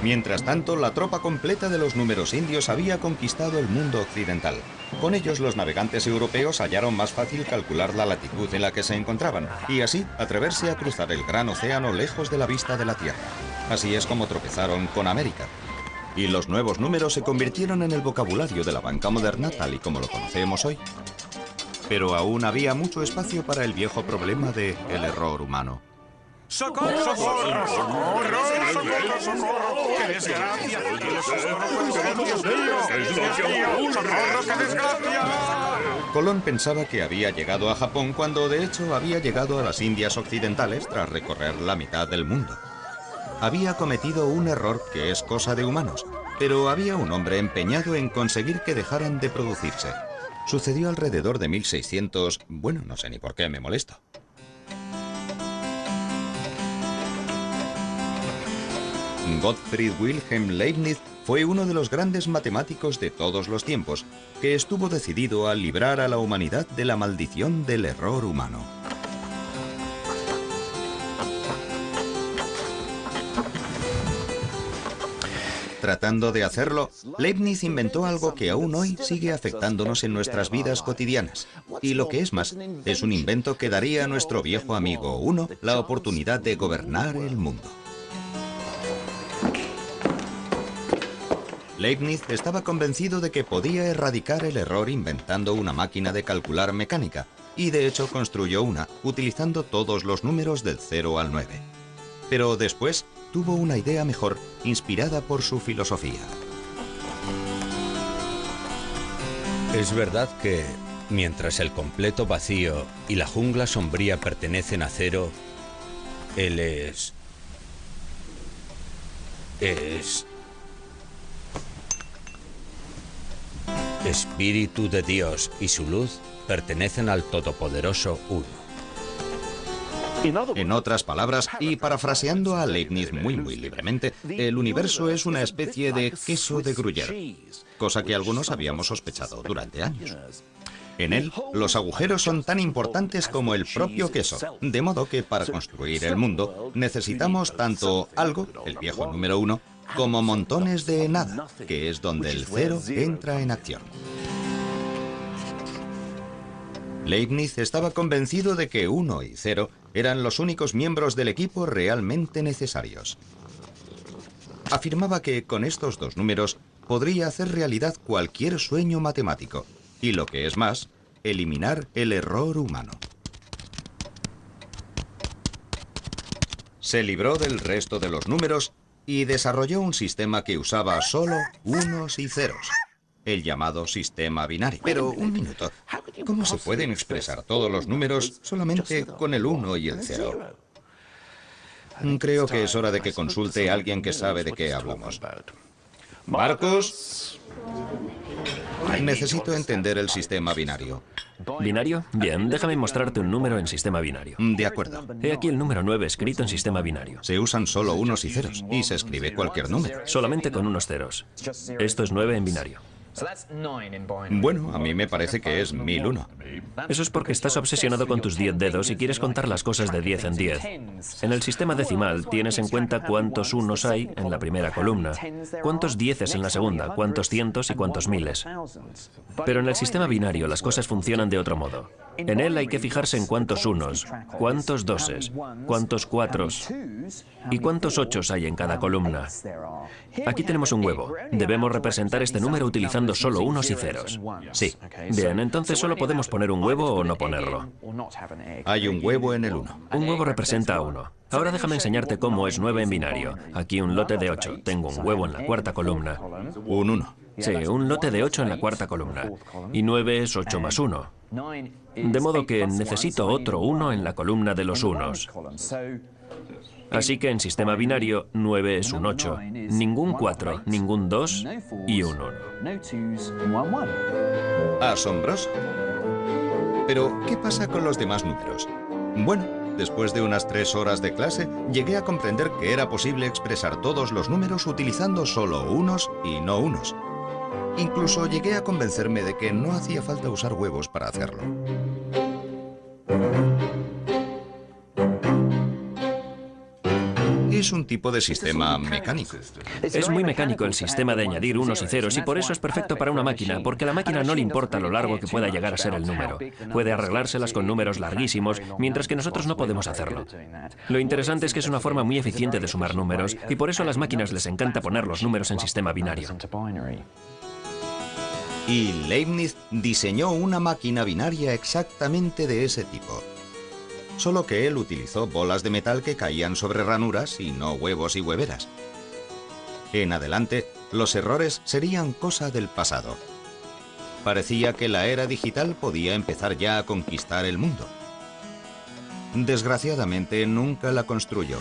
Mientras tanto, la tropa completa de los números indios había conquistado el mundo occidental. Con ellos, los navegantes europeos hallaron más fácil calcular la latitud en la que se encontraban y así atreverse a cruzar el gran océano lejos de la vista de la Tierra. Así es como tropezaron con América. Y los nuevos números se convirtieron en el vocabulario de la banca moderna tal y como lo conocemos hoy. Pero aún había mucho espacio para el viejo problema de el error humano. ¡Socorro, socorro! ¡Socorro, socorro, socorro! ¡Qué desgracia! ¡Dios mío! ¡Socorro, qué desgracia! Colón pensaba que había llegado a Japón cuando de hecho había llegado a las Indias Occidentales tras recorrer la mitad del mundo. Había cometido un error que es cosa de humanos, pero había un hombre empeñado en conseguir que dejaran de producirse. Sucedió alrededor de 1600... Bueno, no sé ni por qué me molesto. Gottfried Wilhelm Leibniz fue uno de los grandes matemáticos de todos los tiempos, que estuvo decidido a librar a la humanidad de la maldición del error humano. Tratando de hacerlo, Leibniz inventó algo que aún hoy sigue afectándonos en nuestras vidas cotidianas. Y lo que es más, es un invento que daría a nuestro viejo amigo Uno la oportunidad de gobernar el mundo. Leibniz estaba convencido de que podía erradicar el error inventando una máquina de calcular mecánica, y de hecho construyó una, utilizando todos los números del 0 al 9. Pero después tuvo una idea mejor, inspirada por su filosofía. Es verdad que, mientras el completo vacío y la jungla sombría pertenecen a Cero, él es Espíritu de Dios y su luz pertenecen al Todopoderoso Uno. En otras palabras, y parafraseando a Leibniz muy libremente, el universo es una especie de queso de Gruyère, cosa que algunos habíamos sospechado durante años. En él, los agujeros son tan importantes como el propio queso, de modo que para construir el mundo necesitamos tanto algo, el viejo número 1, como montones de nada, que es donde el 0 entra en acción. Leibniz estaba convencido de que 1 y 0 eran los únicos miembros del equipo realmente necesarios. Afirmaba que con estos dos números podría hacer realidad cualquier sueño matemático, y lo que es más, eliminar el error humano. Se libró del resto de los números y desarrolló un sistema que usaba solo unos y ceros, el llamado sistema binario. Pero un minuto, ¿cómo se pueden expresar todos los números solamente con el 1 y el 0? Creo que es hora de que consulte a alguien que sabe de qué hablamos. Marcos, necesito entender el sistema binario. ¿Binario? Bien, déjame mostrarte un número en sistema binario. De acuerdo. He aquí el número 9 escrito en sistema binario. Se usan solo unos y ceros, y se escribe cualquier número. Solamente con unos ceros. Esto es 9 en binario. Bueno, a mí me parece que es 1001. Eso es porque estás obsesionado con tus 10 dedos y quieres contar las cosas de 10 en 10. En el sistema decimal tienes en cuenta cuántos unos hay en la primera columna, cuántos dieces en la segunda, cuántos cientos y cuántos miles. Pero en el sistema binario las cosas funcionan de otro modo. En él hay que fijarse en cuántos unos, cuántos doses, cuántos cuatros y cuántos ochos hay en cada columna. Aquí tenemos un huevo. Debemos representar este número utilizando solo unos y ceros. Sí. Bien, entonces solo podemos poner un huevo o no ponerlo. Hay un huevo en el 1. Un huevo representa a 1. Ahora déjame enseñarte cómo es 9 en binario. Aquí un lote de 8. Tengo un huevo en la cuarta columna. Un 1. Sí, un lote de 8 en la cuarta columna. Y 9 es 8 más 1. De modo que necesito otro 1 en la columna de los unos. Así que en sistema binario, 9 es un 8. Ningún 4, ningún 2 y un 1. Asombroso. Pero, ¿qué pasa con los demás números? Bueno, después de unas 3 horas de clase, llegué a comprender que era posible expresar todos los números utilizando solo unos y no unos. Incluso llegué a convencerme de que no hacía falta usar huevos para hacerlo. Es un tipo de sistema mecánico. Es muy mecánico el sistema de añadir unos y ceros y por eso es perfecto para una máquina, porque a la máquina no le importa lo largo que pueda llegar a ser el número. Puede arreglárselas con números larguísimos, mientras que nosotros no podemos hacerlo. Lo interesante es que es una forma muy eficiente de sumar números y por eso a las máquinas les encanta poner los números en sistema binario. Y Leibniz diseñó una máquina binaria exactamente de ese tipo. Solo que él utilizó bolas de metal que caían sobre ranuras y no huevos y hueveras. En adelante, los errores serían cosa del pasado. Parecía que la era digital podía empezar ya a conquistar el mundo. Desgraciadamente, nunca la construyó.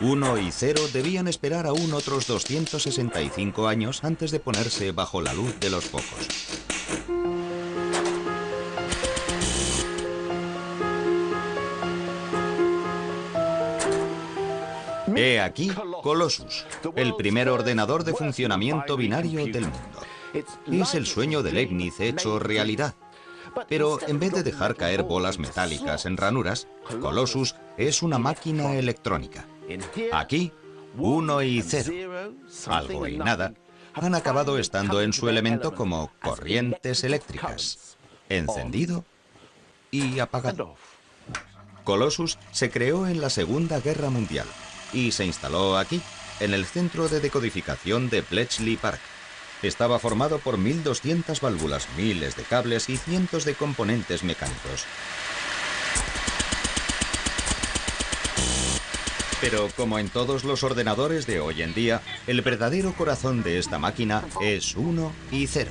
Uno y 0 debían esperar aún otros 265 años antes de ponerse bajo la luz de los focos. He aquí Colossus, el primer ordenador de funcionamiento binario del mundo. Es el sueño de Leibniz hecho realidad. Pero en vez de dejar caer bolas metálicas en ranuras, Colossus es una máquina electrónica. Aquí, 1 y 0, algo y nada, han acabado estando en su elemento como corrientes eléctricas, encendido y apagado. Colossus se creó en la Segunda Guerra Mundial y se instaló aquí, en el centro de decodificación de Bletchley Park. Estaba formado por 1200 válvulas, miles de cables y cientos de componentes mecánicos. Pero como en todos los ordenadores de hoy en día, el verdadero corazón de esta máquina es 1 y 0.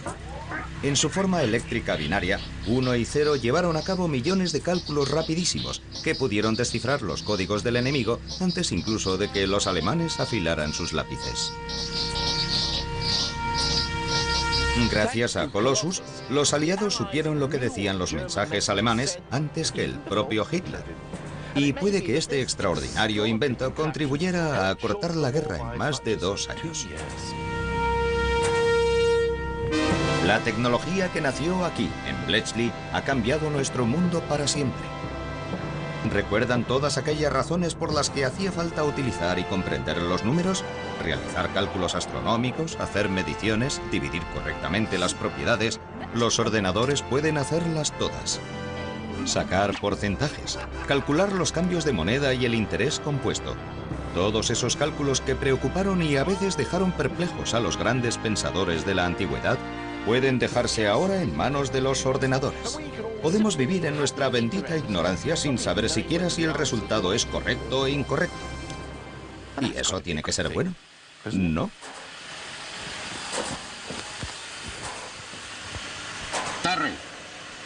En su forma eléctrica binaria, 1 y 0 llevaron a cabo millones de cálculos rapidísimos que pudieron descifrar los códigos del enemigo antes incluso de que los alemanes afilaran sus lápices. Gracias a Colossus, los aliados supieron lo que decían los mensajes alemanes antes que el propio Hitler. Y puede que este extraordinario invento contribuyera a acortar la guerra en más de 2 años. La tecnología que nació aquí, en Bletchley, ha cambiado nuestro mundo para siempre. ¿Recuerdan todas aquellas razones por las que hacía falta utilizar y comprender los números? Realizar cálculos astronómicos, hacer mediciones, dividir correctamente las propiedades. Los ordenadores pueden hacerlas todas. Sacar porcentajes, calcular los cambios de moneda y el interés compuesto. Todos esos cálculos que preocuparon y a veces dejaron perplejos a los grandes pensadores de la antigüedad pueden dejarse ahora en manos de los ordenadores. Podemos vivir en nuestra bendita ignorancia sin saber siquiera si el resultado es correcto o incorrecto. ¿Y eso tiene que ser bueno? ¿No?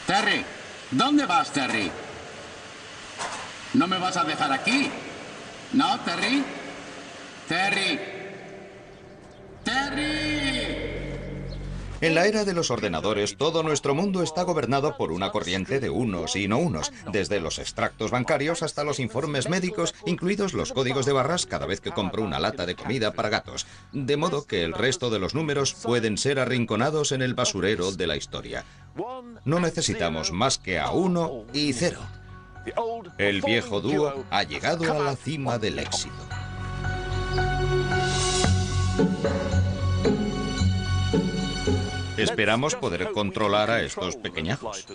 Terry, ¿dónde vas, Terry? ¿No me vas a dejar aquí? ¿No, Terry? ¡Terry! En la era de los ordenadores, todo nuestro mundo está gobernado por una corriente de unos y no unos, desde los extractos bancarios hasta los informes médicos, incluidos los códigos de barras cada vez que compro una lata de comida para gatos. De modo que el resto de los números pueden ser arrinconados en el basurero de la historia. No necesitamos más que a 1 y 0. El viejo dúo ha llegado a la cima del éxito. Esperamos poder controlar a estos pequeñajos.